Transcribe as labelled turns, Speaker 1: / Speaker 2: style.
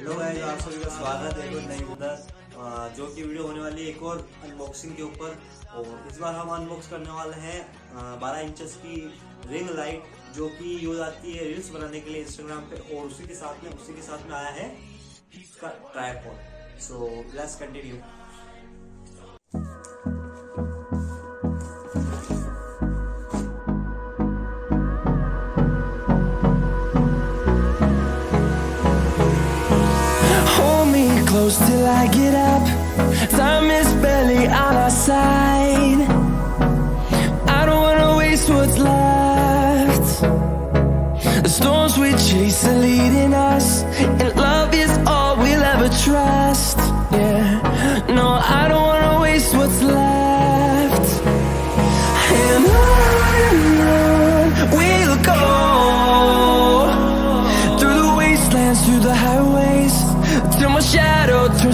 Speaker 1: Hello guys, आप सभी का स्वागत है एक और नई उधर जो कि वीडियो होने वाली है एक और अनबॉक्सिंग के ऊपर। और इस बार हम अनबॉक्स करने वाले हैं 12 इंचेस की रिंग लाइट, जो कि यूज आती है रील्स बनाने के लिए इंस्टाग्राम पे। और उसी के साथ में आया है उसका tripod. So let's continue.
Speaker 2: Close till I get up. Time is barely on our side. I don't wanna waste what's left. The storms we chase are leading us, and love is all we'll ever trust. Yeah, no, I don't wanna waste what's left. And on we'll go, through the wastelands, through the highways, till my shadow turns